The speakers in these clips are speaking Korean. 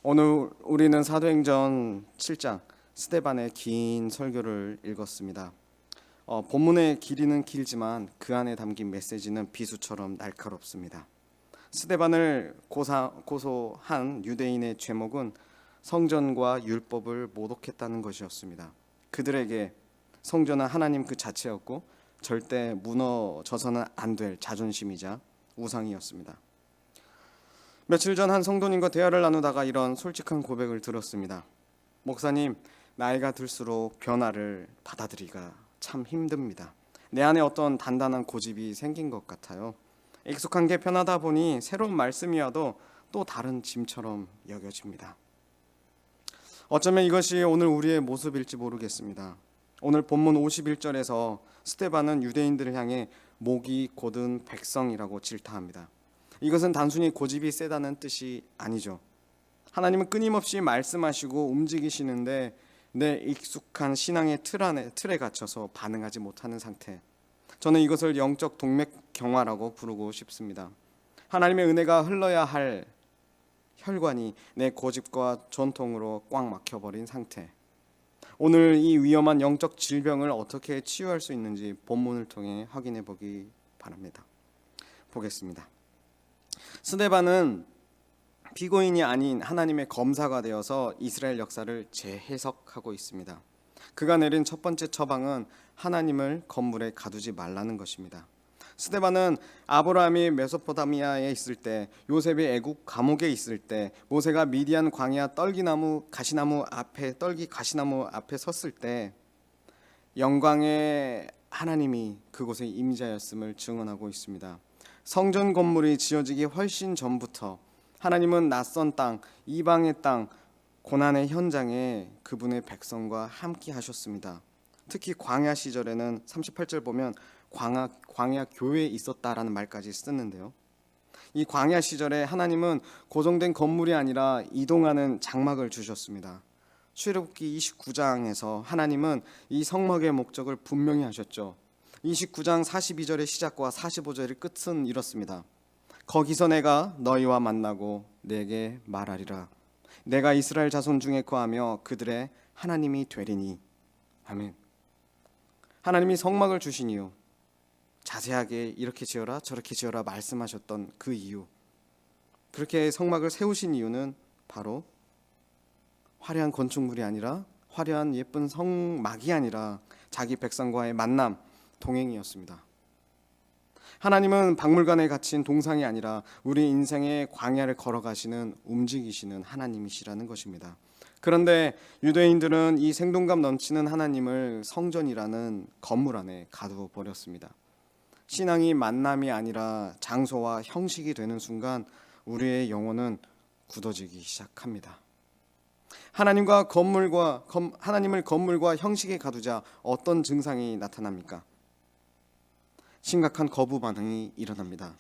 오늘 우리는 사도행전 7장 스데반의 긴 설교를 읽었습니다. 본문의 길이는 길지만 그 안에 담긴 메시지는 비수처럼 날카롭습니다. 스데반을 고소한 유대인의 죄목은 성전과 율법을 모독했다는 것이었습니다. 그들에게 성전은 하나님 그 자체였고 절대 무너져서는 안 될 자존심이자 우상이었습니다. 며칠 전 한 성도님과 대화를 나누다가 이런 솔직한 고백을 들었습니다. 목사님, 나이가 들수록 변화를 받아들이기가 참 힘듭니다. 내 안에 어떤 단단한 고집이 생긴 것 같아요. 익숙한 게 편하다 보니 새로운 말씀이 와도 또 다른 짐처럼 여겨집니다. 어쩌면 이것이 오늘 우리의 모습일지 모르겠습니다. 오늘 본문 51절에서 스데반은 유대인들을 향해 목이 곧은 백성이라고 질타합니다. 이것은 단순히 고집이 세다는 뜻이 아니죠. 하나님은 끊임없이 말씀하시고 움직이시는데 내 익숙한 신앙의 틀에 갇혀서 반응하지 못하는 상태. 저는 이것을 영적 동맥경화라고 부르고 싶습니다. 하나님의 은혜가 흘러야 할 혈관이 내 고집과 전통으로 꽉 막혀버린 상태. 오늘 이 위험한 영적 질병을 어떻게 치유할 수 있는지 본문을 통해 확인해 보기 바랍니다. 보겠습니다. 스데반은 피고인이 아닌 하나님의 검사가 되어서 이스라엘 역사를 재해석하고 있습니다. 그가 내린 첫 번째 처방은 하나님을 건물에 가두지 말라는 것입니다. 스데반은 아브라함이 메소포타미아에 있을 때, 요셉이 애국 감옥에 있을 때, 모세가 미디안 광야 떨기 가시나무 앞에 섰을 때 영광의 하나님이 그곳에 임자였음을 증언하고 있습니다. 성전 건물이 지어지기 훨씬 전부터 하나님은 낯선 땅, 이방의 땅, 고난의 현장에 그분의 백성과 함께 하셨습니다. 특히 광야 시절에는 38절 보면 광야 교회에 있었다라는 말까지 쓰는데요. 이 광야 시절에 하나님은 고정된 건물이 아니라 이동하는 장막을 주셨습니다. 출애굽기 29장에서 하나님은 이 성막의 목적을 분명히 하셨죠. 29장 42절의 시작과 45절의 끝은 이렇습니다. 거기서 내가 너희와 만나고 내게 말하리라. 내가 이스라엘 자손 중에 거하며 그들의 하나님이 되리니. 아멘. 하나님이 성막을 주시니요, 자세하게 이렇게 지어라 저렇게 지어라 말씀하셨던 그 이유, 그렇게 성막을 세우신 이유는 바로 화려한 건축물이 아니라, 화려한 예쁜 성막이 아니라 자기 백성과의 만남, 동행이었습니다. 하나님은 박물관에 갇힌 동상이 아니라 우리 인생의 광야를 걸어가시는, 움직이시는 하나님이시라는 것입니다. 그런데 유대인들은 이 생동감 넘치는 하나님을 성전이라는 건물 안에 가두어 버렸습니다. 신앙이 만남이 아니라 장소와 형식이 되는 순간 우리의 영혼은 굳어지기 시작합니다. 하나님을 건물과 형식에 가두자 어떤 증상이 나타납니까? 심각한 거부 반응이 일어납니다.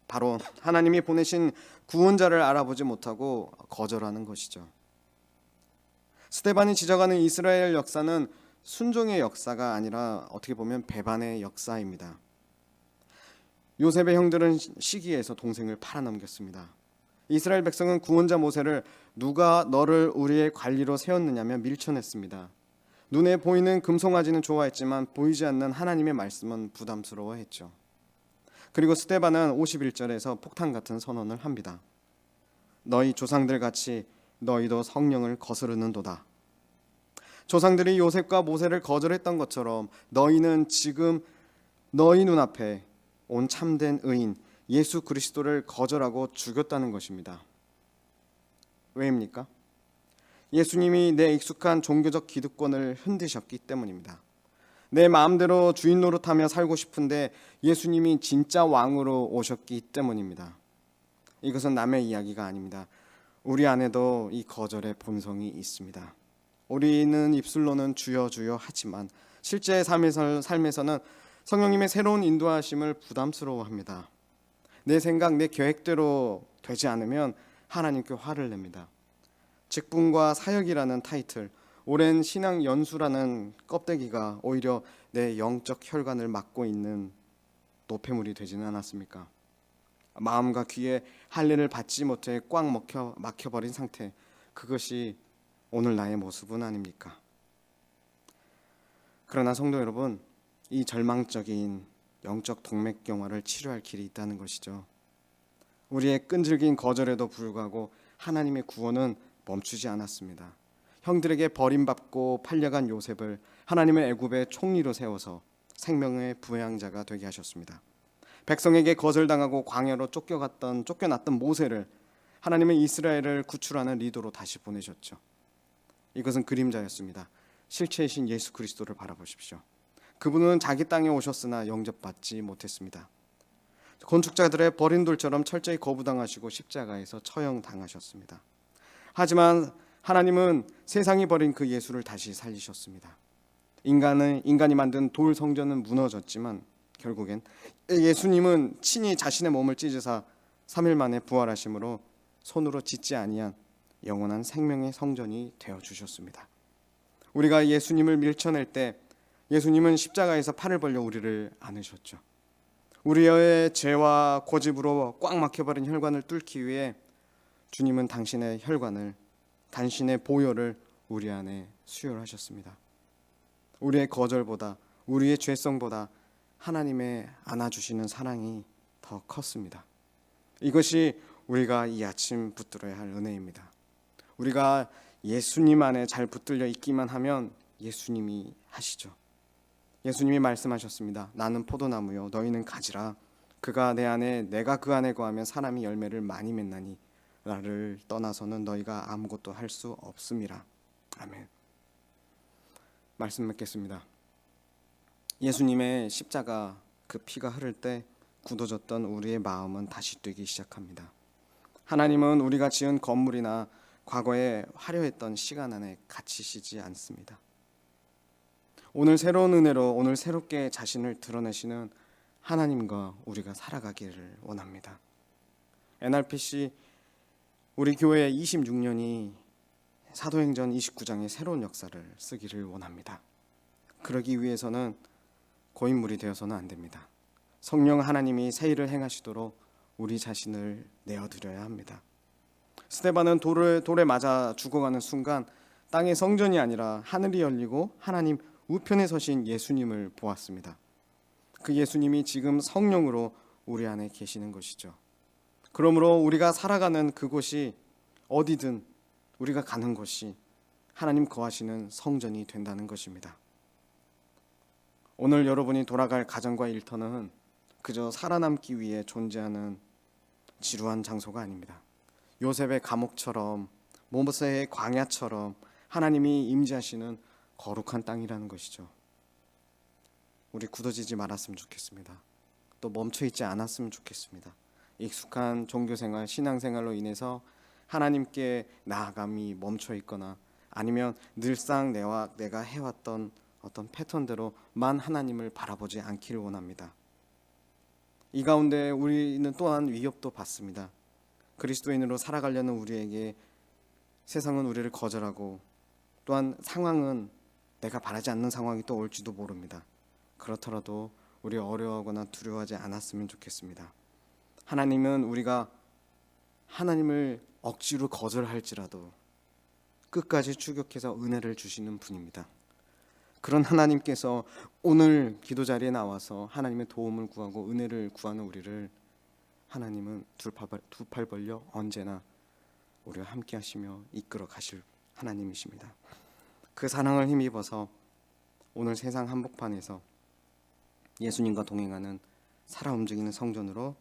바로 하나님이 보내신 구원자를 알아보지 못하고 거절하는 것이죠. 스데반이 지적하는 이스라엘 역사는 순종의 역사가 아니라 어떻게 보면 배반의 역사입니다. 요셉의 형들은 시기에서 동생을 팔아넘겼습니다. 이스라엘 백성은 구원자 모세를 누가 너를 우리의 관리로 세웠느냐며 밀쳐냈습니다. 눈에 보이는 금송아지는 좋아했지만 보이지 않는 하나님의 말씀은 부담스러워했죠. 그리고 스데반은 51절에서 폭탄 같은 선언을 합니다. 너희 조상들 같이 너희도 성령을 거스르는도다. 조상들이 요셉과 모세를 거절했던 것처럼 너희는 지금 너희 눈앞에 온 참된 의인 예수 그리스도를 거절하고 죽였다는 것입니다. 왜입니까? 예수님이 내 익숙한 종교적 기득권을 흔드셨기 때문입니다. 내 마음대로 주인 노릇하며 살고 싶은데 예수님이 진짜 왕으로 오셨기 때문입니다. 이것은 남의 이야기가 아닙니다. 우리 안에도 이 거절의 본성이 있습니다. 우리는 입술로는 주여 주여 하지만 실제 삶에서는 성령님의 새로운 인도하심을 부담스러워합니다. 내 생각, 내 계획대로 되지 않으면 하나님께 화를 냅니다. 직분과 사역이라는 타이틀, 오랜 신앙 연수라는 껍데기가 오히려 내 영적 혈관을 막고 있는 노폐물이 되지는 않았습니까? 마음과 귀에 할례를 받지 못해 꽉 막혀버린 상태, 그것이 오늘 나의 모습은 아닙니까? 그러나 성도 여러분, 이 절망적인 영적 동맥경화를 치료할 길이 있다는 것이죠. 우리의 끈질긴 거절에도 불구하고 하나님의 구원은 멈추지 않았습니다. 형들에게 버림받고 팔려간 요셉을 하나님의 애굽의 총리로 세워서 생명의 부양자가 되게 하셨습니다. 백성에게 거절당하고 광야로 쫓겨났던 모세를 하나님의 이스라엘을 구출하는 리더로 다시 보내셨죠. 이것은 그림자였습니다. 실체이신 예수 그리스도를 바라보십시오. 그분은 자기 땅에 오셨으나 영접받지 못했습니다. 건축자들의 버린 돌처럼 철저히 거부당하시고 십자가에서 처형당하셨습니다. 하지만 하나님은 세상이 버린 그 예수를 다시 살리셨습니다. 인간이 만든 돌 성전은 무너졌지만 결국엔 예수님은 친히 자신의 몸을 찢으사 3일 만에 부활하심으로 손으로 짓지 아니한 영원한 생명의 성전이 되어 주셨습니다. 우리가 예수님을 밀쳐낼 때 예수님은 십자가에서 팔을 벌려 우리를 안으셨죠. 우리의 죄와 고집으로 꽉 막혀버린 혈관을 뚫기 위해 주님은 당신의 혈관을, 당신의 보혈을 우리 안에 수혈하셨습니다. 우리의 거절보다, 우리의 죄성보다 하나님의 안아주시는 사랑이 더 컸습니다. 이것이 우리가 이 아침 붙들어야 할 은혜입니다. 우리가 예수님 안에 잘 붙들려 있기만 하면 예수님이 하시죠. 예수님이 말씀하셨습니다. 나는 포도나무요 너희는 가지라. 그가 내 안에 내가 그 안에 거하면 사람이 열매를 많이 맺나니 나를 떠나서는 너희가 아무것도 할 수 없음이라. 아멘. 말씀 맺겠습니다. 예수님의 십자가 그 피가 흐를 때 굳어졌던 우리의 마음은 다시 뛰기 시작합니다. 하나님은 우리가 지은 건물이나 과거에 화려했던 시간 안에 갇히시지 않습니다. 오늘 새로운 은혜로 오늘 새롭게 자신을 드러내시는 하나님과 우리가 살아가기를 원합니다. NRPC 우리 교회 26년이 사도행전 29장의 새로운 역사를 쓰기를 원합니다. 그러기 위해서는 고인물이 되어서는 안 됩니다. 성령 하나님이 새 일을 행하시도록 우리 자신을 내어드려야 합니다. 스데반은 돌에 맞아 죽어가는 순간 땅의 성전이 아니라 하늘이 열리고 하나님 우편에 서신 예수님을 보았습니다. 그 예수님이 지금 성령으로 우리 안에 계시는 것이죠. 그러므로 우리가 살아가는 그곳이 어디든 우리가 가는 곳이 하나님 거하시는 성전이 된다는 것입니다. 오늘 여러분이 돌아갈 가정과 일터는 그저 살아남기 위해 존재하는 지루한 장소가 아닙니다. 요셉의 감옥처럼, 모세의 광야처럼 하나님이 임재하시는 거룩한 땅이라는 것이죠. 우리 굳어지지 말았으면 좋겠습니다. 또 멈춰있지 않았으면 좋겠습니다. 익숙한 종교생활, 신앙생활로 인해서 하나님께 나아감이 멈춰있거나 아니면 늘상 내가 해왔던 어떤 패턴대로만 하나님을 바라보지 않기를 원합니다. 이 가운데 우리는 또한 위협도 받습니다. 그리스도인으로 살아가려는 우리에게 세상은 우리를 거절하고 또한 상황은 내가 바라지 않는 상황이 또 올지도 모릅니다. 그렇더라도 우리 어려워하거나 두려워하지 않았으면 좋겠습니다. 하나님은 우리가 하나님을 억지로 거절할지라도 끝까지 추격해서 은혜를 주시는 분입니다. 그런 하나님께서 오늘 기도 자리에 나와서 하나님의 도움을 구하고 은혜를 구하는 우리를 하나님은 두 팔 벌려 언제나 우리와 함께 하시며 이끌어 가실 하나님이십니다. 그 사랑을 힘입어서 오늘 세상 한복판에서 예수님과 동행하는 살아 움직이는 성전으로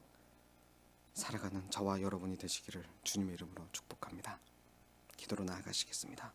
살아가는 저와 여러분이 되시기를 주님의 이름으로 축복합니다. 기도로 나아가시겠습니다.